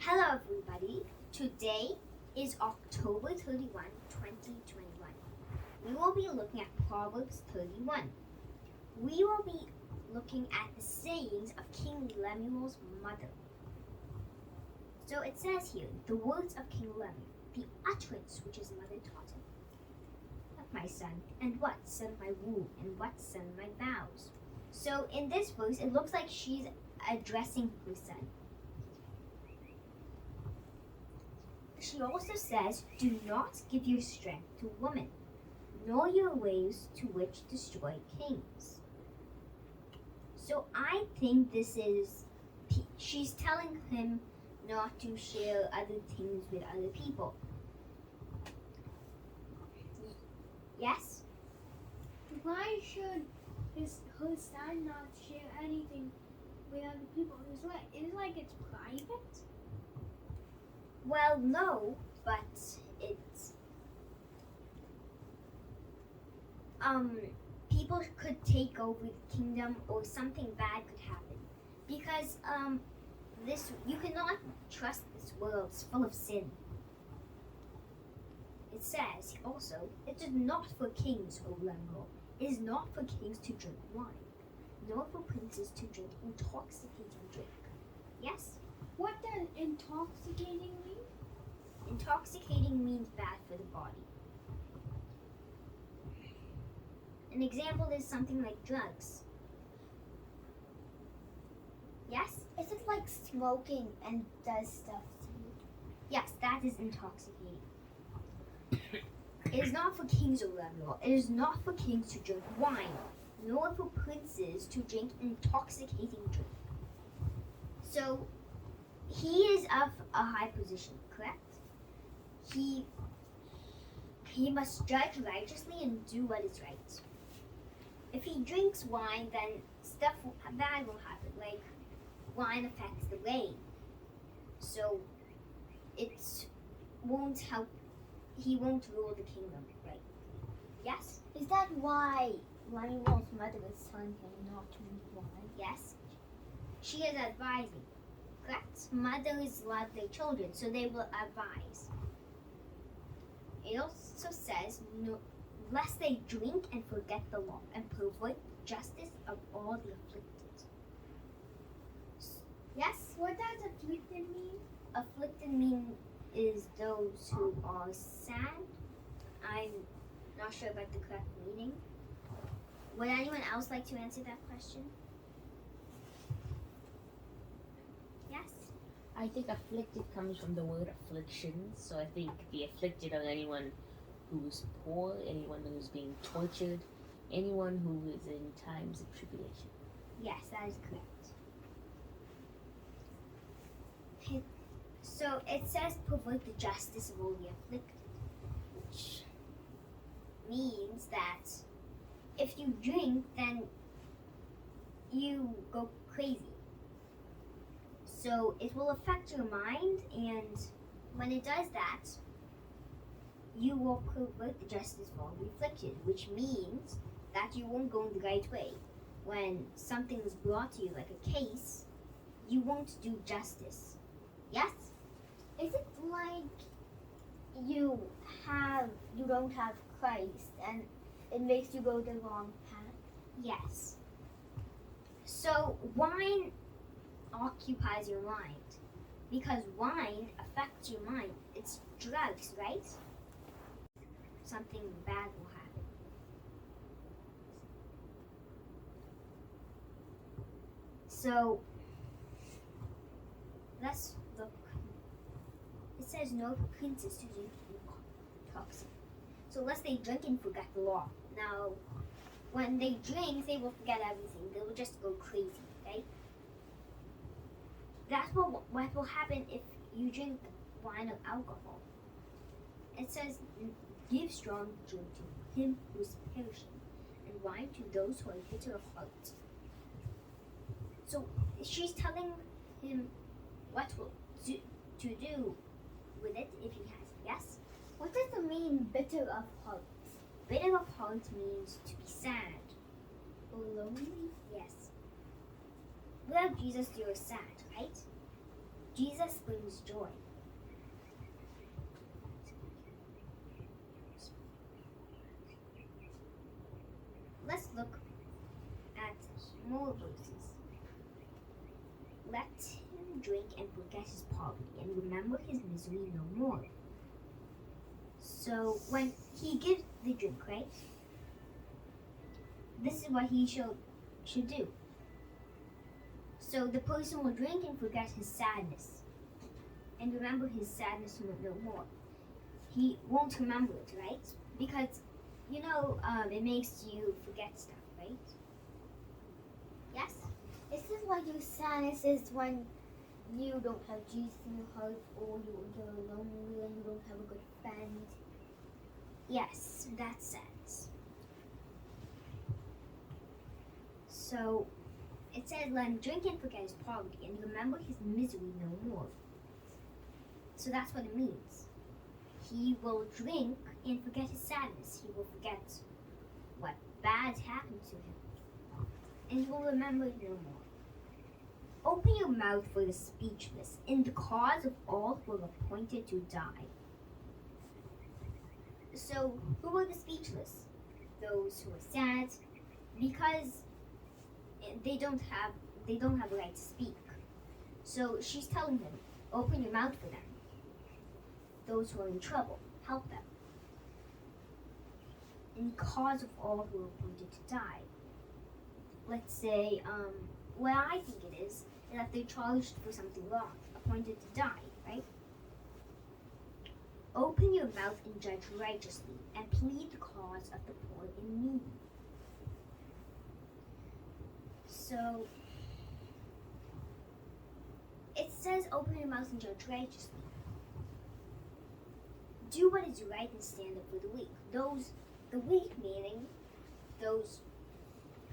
Hello everybody, today is October 31, 2021. We will be looking at Proverbs 31. We will be looking at the sayings of King Lemuel's mother. So it says here, the words of King Lemuel, the utterance which his mother taught him. What, my son, and what, son of my womb, and what, son of my vows. So in this verse, it looks like she's addressing her son. She also says, do not give your strength to women, nor your ways to which destroy kings. So I think this is, she's telling him not to share other things with other people. Yes? Why should her son not share anything with other people? It's like it's private. Well, no, but it's people could take over the kingdom or something bad could happen because this you cannot trust this world. It's full of sin. It says also, it is not for kings, O Lemuel. It is not for kings to drink wine, nor for princes to drink intoxicating drink. Yes? What does intoxicating mean? Intoxicating means bad for the body. An example is something like drugs. Yes? Is it like smoking and does stuff to you? Yes, that is intoxicating. It is not for kings, O Lemuel. It is not for kings to drink wine, nor for princes to drink intoxicating drink. So, he is of a high position, correct? He must judge righteously and do what is right. If he drinks wine, then stuff bad will happen. Like, wine affects the brain. So, it won't help. He won't rule the kingdom, right? Yes? Is that why Lemuel's mother is telling him not to drink wine? Yes. She is advising, correct? Mothers love their children, so they will advise. It also says, no, lest they drink and forget the law and pervert justice of all the afflicted. Yes? What does afflicted mean? Afflicted is those who are sad. I'm not sure about the correct meaning. Would anyone else like to answer that question? Yes? I think afflicted comes from the word affliction. So I think the afflicted are anyone who is poor, anyone who is being tortured, anyone who is in times of tribulation. Yes, that is correct. So it says pervert the justice of all the afflicted, which means that if you drink, then you go crazy. So it will affect your mind, and when it does that, you will pervert the justice of all the afflicted, which means that you won't go in the right way. When something is brought to you, like a case, you won't do justice. Yes? Is it like you don't have Christ and it makes you go the wrong path? Yes. So wine occupies your mind because wine affects your mind. It's drugs, right? Something bad will happen. So let's look. It says no princes to drink toxic. So lest they drink and forget the law. Now, when they drink, they will forget everything. They will just go crazy, okay? That's what will happen if you drink wine or alcohol. It says, give strong drink to him who is perishing, and wine to those who are bitter of heart. So she's telling him what to do with it if he has it. Yes? What does it mean, bitter of heart? Bitter of heart means to be sad. Or lonely? Yes. Without Jesus, you're sad, right? Jesus brings joy. Let's look at more verses. Let him drink and forget his poverty, and remember his misery no more. So when he gives the drink, right? This is what he should do. So the person will drink and forget his sadness, and remember his sadness no more. He won't remember it, right? Because it makes you forget stuff, right? Yes? This is why your sadness is when you don't have Jesus in your heart, or you're lonely and you don't have a good friend. Yes, that's sadness. So it says, let him drink and forget his poverty, and remember his misery no more. So that's what it means. He will drink and forget his sadness. He will forget what bad happened to him, and he will remember it no more. Open your mouth for the speechless, in the cause of all who are appointed to die. So, who are the speechless? Those who are sad, because they don't have a right to speak. So she's telling them, open your mouth for them. Those who are in trouble, help them. In the cause of all who are appointed to die. Let's say, what I think it is that they're charged for something wrong, appointed to die, right? Open your mouth and judge righteously, and plead the cause of the poor and needy. So, it says open your mouth and judge righteously. Do what is right and stand up for the weak. The weak meaning those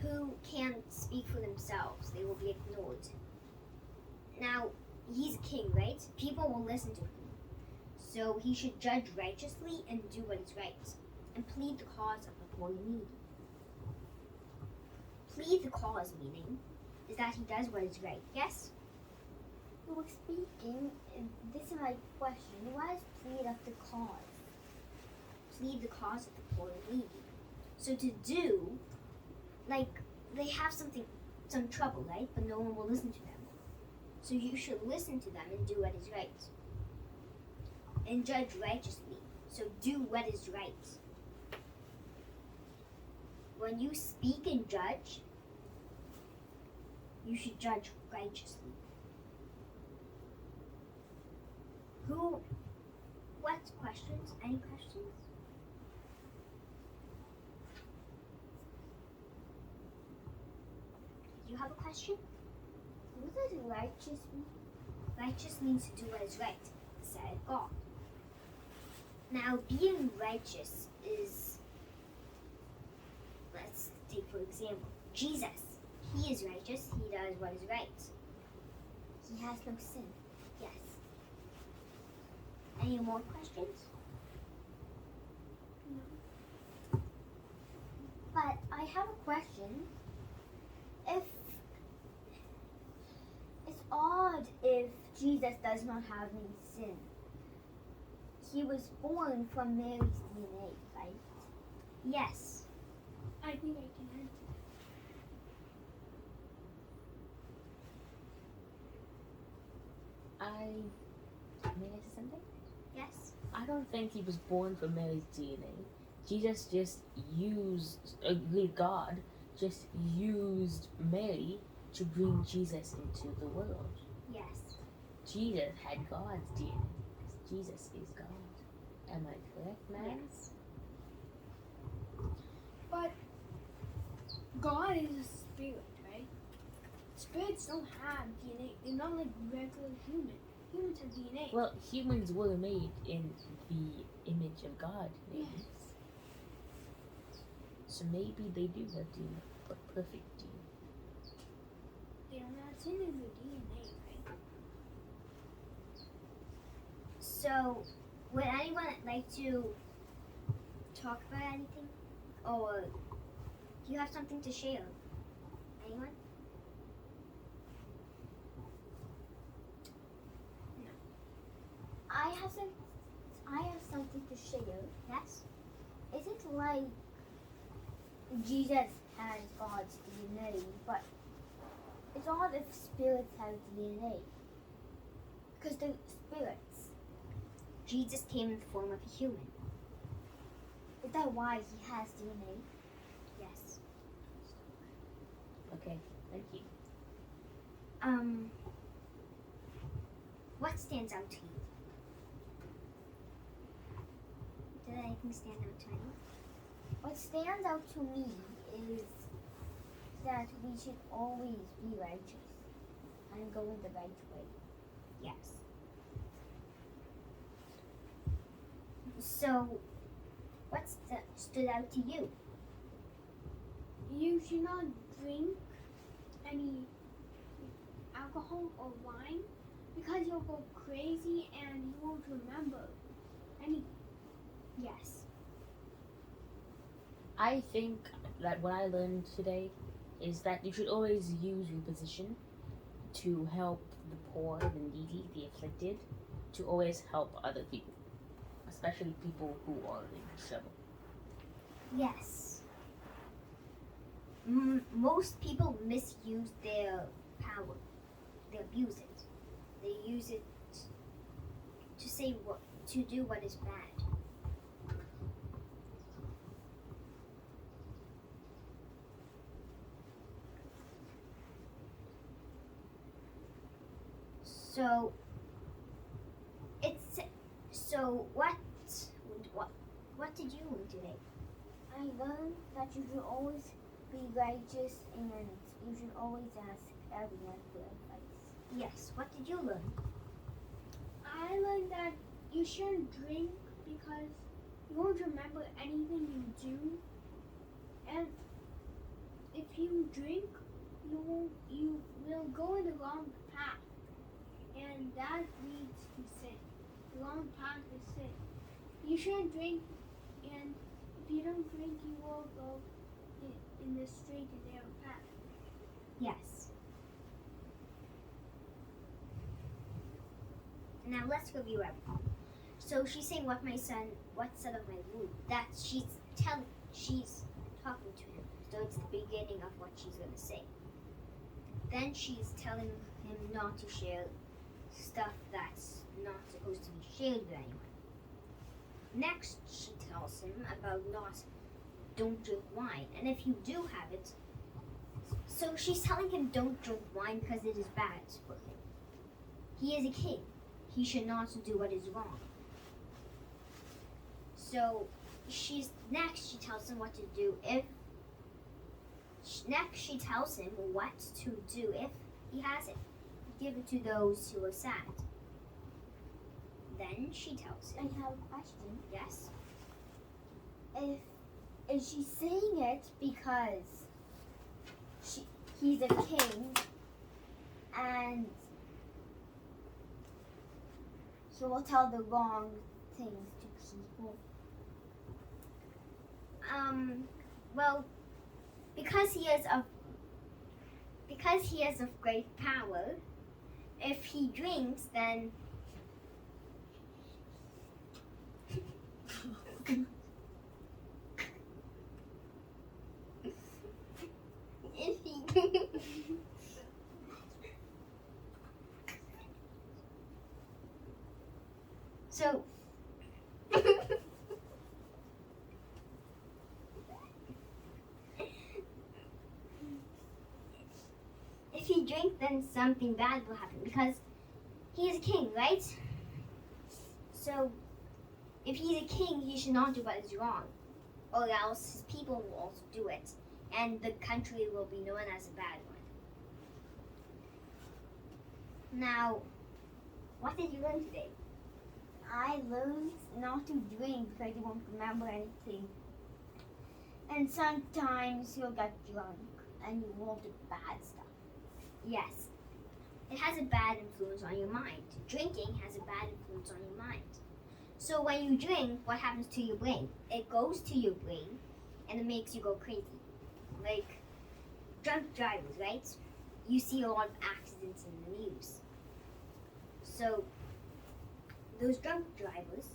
who can't speak for themselves. They will be ignored. Now, he's a king, right? People will listen to him. So he should judge righteously and do what is right, and plead the cause of the poor and needy. Plead the cause meaning is that he does what is right. Yes? You were speaking, this is my question. What is plead of the cause? Plead the cause of the poor and needy. So to do, like, they have some trouble, right? But no one will listen to them. So you should listen to them and do what is right. And judge righteously. So do what is right. When you speak and judge, you should judge righteously. What questions? Any questions? Do you have a question? What does righteous mean? Righteous means to do what is right, said God. Now, being righteous is, let's take for example, Jesus. He is righteous. He does what is right. He has no sin. Yes. Any more questions? No. But I have a question. It's odd if Jesus does not have any sin. He was born from Mary's DNA, right? Yes. I think I can answer May I say something? Yes. I don't think he was born from Mary's DNA. Jesus just God just used Mary to bring Jesus into the world. Yes. Jesus had God's DNA. Jesus is God. Am I correct, ma'am? Yes. But God is a spirit, right? Spirits don't have DNA. They're not like regular humans. Humans have DNA. Well, humans were made in the image of God, maybe. Yes. So maybe they do have DNA, but perfect DNA. They don't have sin in their DNA, right? So, would anyone like to talk about anything? Or do you have something to share? Anyone? have something to share. Yes? Isn't like Jesus has God's DNA, but it's odd if spirits have DNA. Because they're spirits. Jesus came in the form of a human. Is that why he has DNA? Yes. Okay, thank you. What stands out to you? Did anything stand out to you? What stands out to me is that we should always be righteous and go in the right way. Yes. So, what stood out to you? You should not drink any alcohol or wine because you'll go crazy and you won't remember anything. Yes. I think that what I learned today is that you should always use your position to help the poor, the needy, the afflicted, to always help other people, especially people who are in trouble. Yes. Most people misuse their power. They abuse it. They use it to do what is bad. So what did you learn today? I learned that you should always be righteous and you should always ask everyone for advice. Yes. What did you learn? I learned that you shouldn't drink because you won't remember anything you do. And if you drink, you will go in the wrong path. And that leads to sin. The wrong path is sin. You shouldn't drink, and if you don't drink, you will go in the straight and narrow path. Yes. Now let's review everything. So she's saying what said of my womb. That she's talking to him. So it's the beginning of what she's gonna say. Then she's telling him not to share stuff that's not supposed to be shared with anyone. Next, she tells him about don't drink wine, and if you do have it, so she's telling him don't drink wine because it is bad for him. He is a king. He should not do what is wrong. So she tells him what to do she tells him what to do if he has it. Give it to those who are sad. Then she tells him. I have a question. Yes? Is she saying it because he's a king and he will tell the wrong things to people? Well, because he is of great power, if he drinks, then if he so if he drinks, then something bad will happen because he is a king, right? So if he's a king, he should not do what is wrong, or else his people will also do it, and the country will be known as a bad one. Now, what did you learn today? I learned not to drink because you won't remember anything. And sometimes you'll get drunk and you will do bad stuff. Yes, it has a bad influence on your mind. Drinking has a bad influence on your mind. So when you drink, what happens to your brain? It goes to your brain and it makes you go crazy. Like drunk drivers, right? You see a lot of accidents in the news. So those drunk drivers,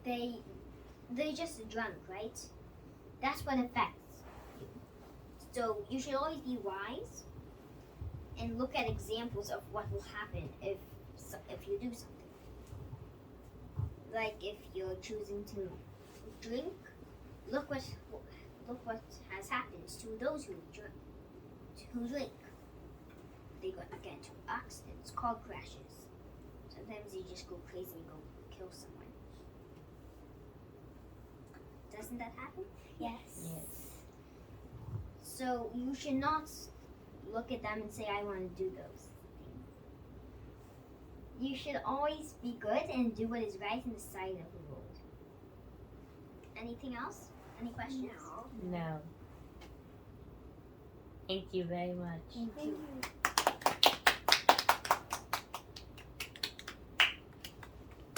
they're just drunk, right? That's what affects you. So you should always be wise and look at examples of what will happen if you do something. Like if you're choosing to drink, look what has happened to those who drink. They get into accidents, car crashes. Sometimes you just go crazy and go kill someone. Doesn't that happen? Yes. Yes. So you should not look at them and say, I want to do those things. You should always be good and do what is right in the sight of the Lord. Anything else? Any questions? No. No. Thank you very much. Thank Thank you. you.